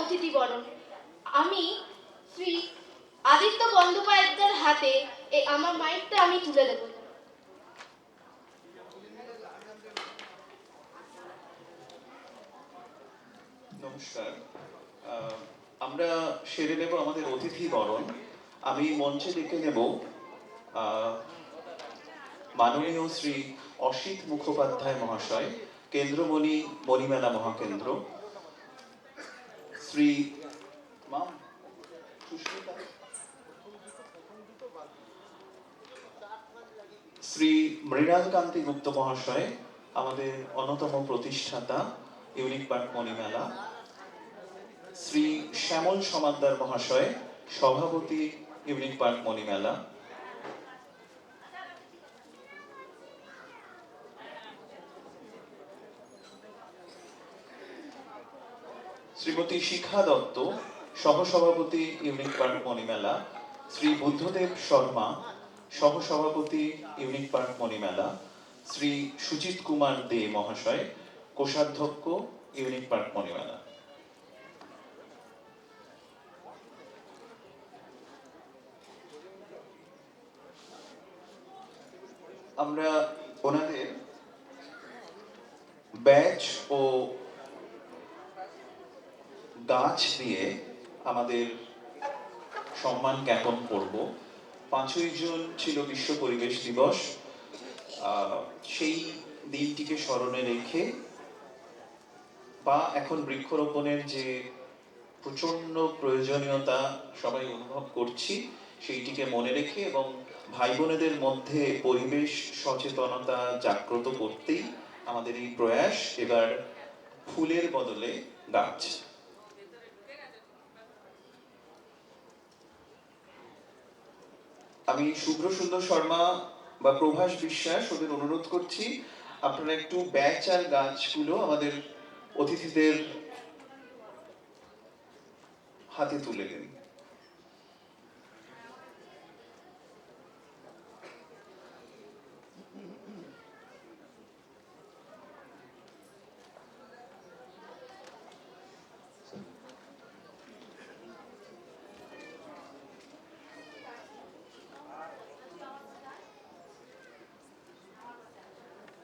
অতিথিবরণ। আমি শ্রী আদিত্য বন্দ্যোপাধ্যায়ের হাতে আমার মাইকটা আমি তুলে দেব। নমস্কার। আমরা সেরে নেব আমাদের অতিথি বরণ। আমি মঞ্চে ডেকে নেব মাননীয় শ্রী অসিত মুখোপাধ্যায় মহাশয়, কেন্দ্রমণি মণিমেলা মহাকেন্দ্র, শ্রী শ্রী মৃণালকান্তি গুপ্ত মহাশয়, আমাদের অন্যতম প্রতিষ্ঠাতা ইউনিক পার্ক মণিমেলা, শ্রী শ্যামল সমাদ্দার মহাশয়, সভাপতি ইউনিক পার্ক মণিমেলা, শ্রীমতী শিখা দত্ত, সহসভাপতি ইউনিক পার্ক মণিমেলা, শ্রী বুদ্ধদেব শর্মা, সহসভাপতি ইউনিক পার্ক মণিমেলা, শ্রী সুজিত কুমার দে মহাশয়, কোষাধ্যক্ষ ইউনিক পার্ক মণিমেলা। আমরা ওনাদের ব্যাচ ও গাছ দিয়ে আমাদের সম্মান জ্ঞাপন করব। 5ই জুন ছিল বিশ্ব পরিবেশ দিবস। সেই দিনটিকে স্মরণে রেখে বা এখন বৃক্ষরোপণের যে প্রচন্ড প্রয়োজনীয়তা সবাই অনুভব করছি, সেইটিকে মনে রেখে এবং ভাই বোনেদের মধ্যে পরিবেশ সচেতনতা জাগ্রত করতেই আমাদের এই প্রয়াস। এবার ফুলের বদলে গাছ। আমি শুভ্র সুন্দর শর্মা বা প্রভাস বিশ্বাস ওদের অনুরোধ করছি, আপনারা একটু ব্যাচ আর গাছগুলো আমাদের অতিথিদের হাতে তুলে দিন।